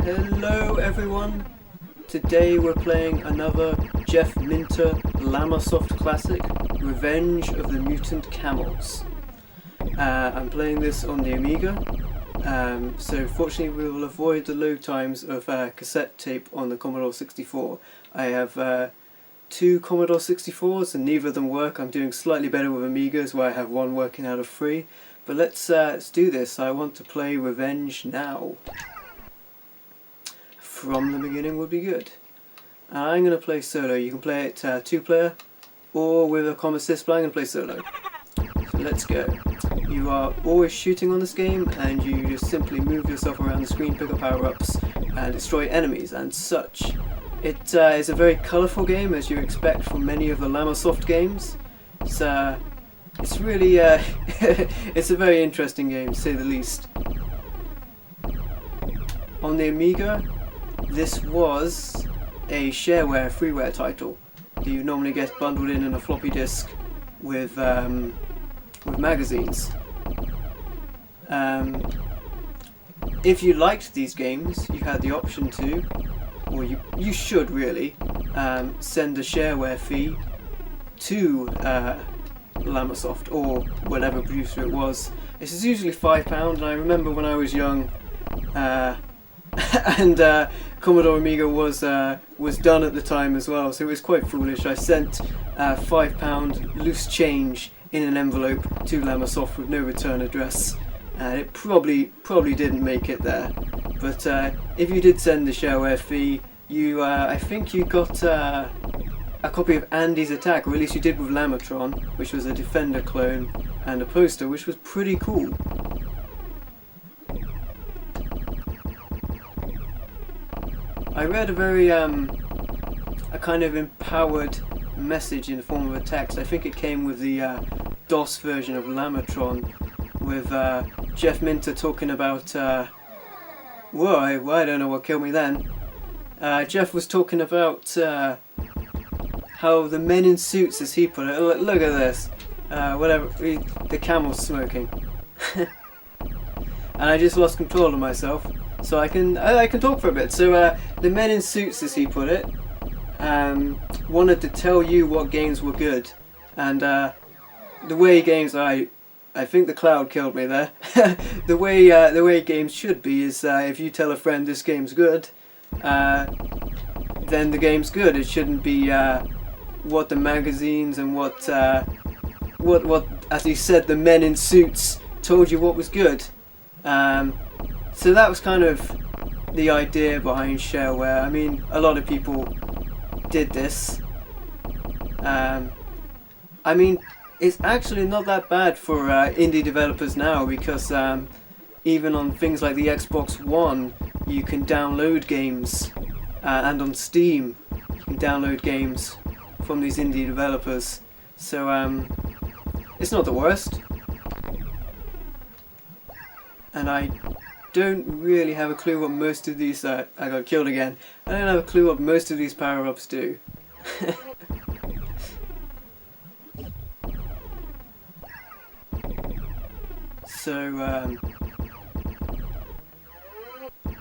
Hello everyone, today we're playing another Jeff Minter Llamasoft classic, Revenge of the Mutant Camels. I'm playing this on the Amiga, so fortunately we will avoid the load times of cassette tape on the Commodore 64. I have two Commodore 64s and neither of them work. I'm doing slightly better with Amigas where I have one working out of three. But let's do this. I want to play Revenge now. From the beginning would be good. I'm going to play solo. You can play it two-player or with a comm assist, but I'm going to play solo. So let's go. You are always shooting on this game and you just simply move yourself around the screen, pick up power-ups and destroy enemies and such. It is a very colourful game, as you expect from many of the Llamasoft games. It's really it's a very interesting game, to say the least. On the Amiga, this was a shareware, freeware title that you normally get bundled in a floppy disk with magazines. If you liked these games, you had the option to, or you should really, send a shareware fee to Llamasoft or whatever producer it was. This is usually £5, and I remember when I was young, and Commodore Amiga was done at the time as well, so it was quite foolish. I sent £5 loose change in an envelope to Llamasoft with no return address, and it probably didn't make it there. But if you did send the shareware fee, you I think you got a copy of Andy's Attack, or at least you did with Llama-tron, which was a Defender clone, and a poster, which was pretty cool. I read a very, a kind of empowered message in the form of a text. I think it came with the DOS version of Llama-tron, with Jeff Minter talking about, whoa, I don't know what killed me then. Jeff was talking about how the men in suits, as he put it, look at this, the camel's smoking. And I just lost control of myself, so I can talk for a bit. So the men in suits, as he put it, wanted to tell you what games were good, and the way games, I think the cloud killed me there. the way games should be is if you tell a friend this game's good, then the game's good. It shouldn't be what the magazines and what as he said, the men in suits told you what was good. So that was kind of the idea behind shareware. I mean, a lot of people did this. I mean, it's actually not that bad for indie developers now, because even on things like the Xbox One, you can download games, and on Steam, you can download games from these indie developers. So it's not the worst. And I don't really have a clue what most of these, I got killed again. I don't have a clue what most of these power-ups do. So,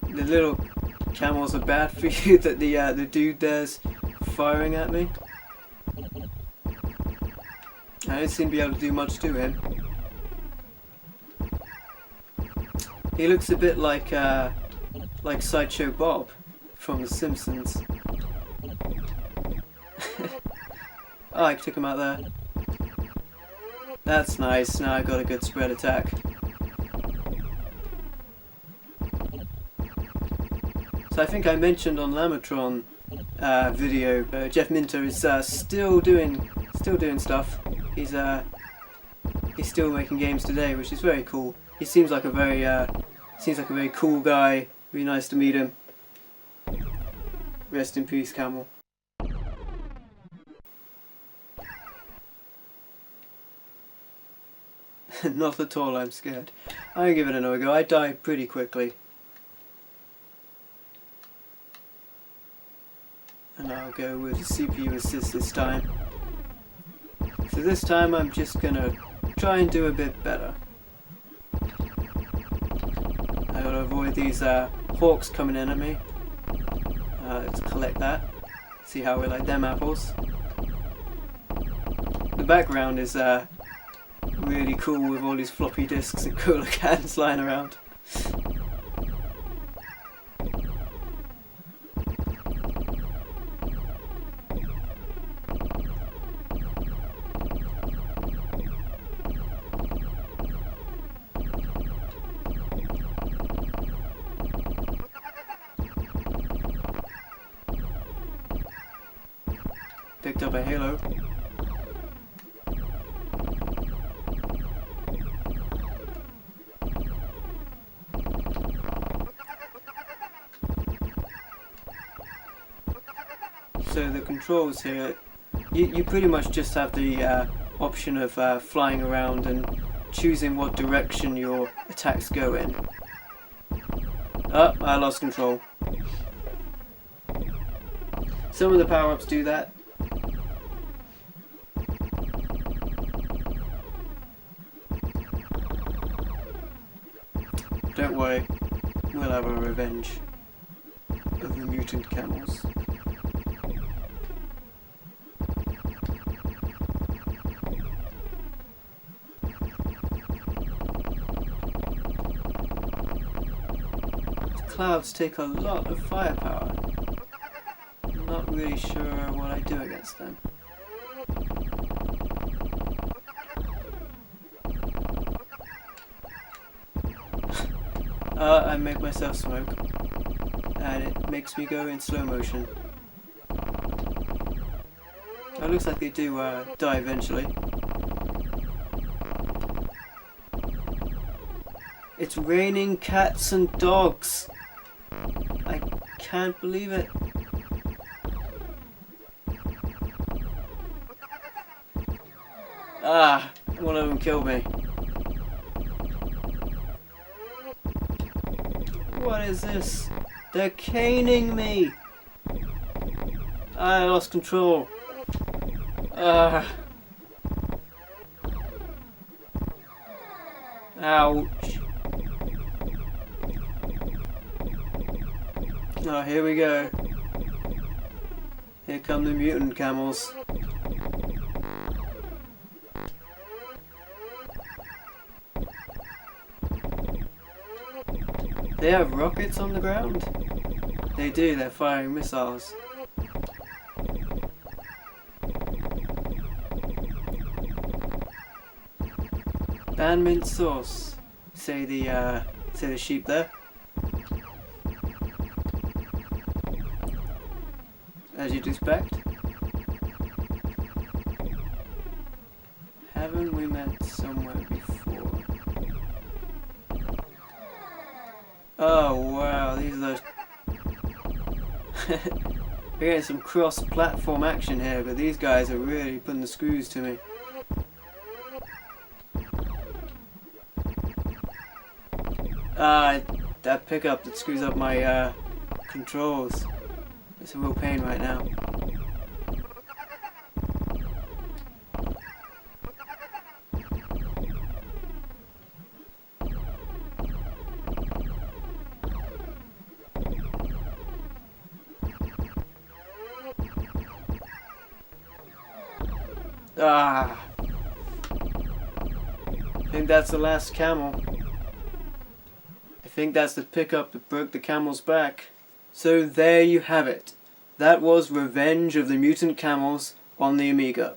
the little camels are bad for you that the dude there's firing at me. I don't seem to be able to do much to him. He looks a bit like Sideshow Bob from The Simpsons. Oh, I took him out there. That's nice. Now I got a good spread attack. So I think I mentioned on Llama-tron video, Jeff Minter is still doing stuff. He's still making games today, which is very cool. He seems like a very cool guy. Really nice to meet him. Rest in peace, Camel. Not at all, I'm scared. I'll give it another go. I die pretty quickly. And I'll go with CPU assist this time. So this time I'm just gonna try and do a bit better. I gotta avoid these hawks coming in at me. Let's collect that. See how we like them apples. The background is really cool with all these floppy disks and cola cans lying around. Picked up a halo. So the controls here, you pretty much just have the option of flying around and choosing what direction your attacks go in. Oh, I lost control. Some of the power-ups do that. Don't worry, we'll have a revenge of the Mutant Camels. The clouds take a lot of firepower. I'm not really sure what I do against them. I make myself smoke, and it makes me go in slow motion. It looks like they do die eventually. It's raining cats and dogs. I can't believe it. Ah, one of them killed me. What is this? They're caning me! I lost control. Ah. Ouch. Oh, here we go. Here come the mutant camels. They have rockets on the ground? They do, they're firing missiles. Ban mint sauce, say the sheep there. As you'd expect. Haven't we met somewhere before? Oh wow, these are those. We're getting some cross-platform action here, but these guys are really putting the screws to me. That pickup that screws up my controls. It's a real pain right now. I think that's the last camel. I think that's the pickup that broke the camel's back. So there you have it. That was Revenge of the Mutant Camels on the Amiga.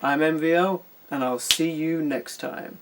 I'm MVL, and I'll see you next time.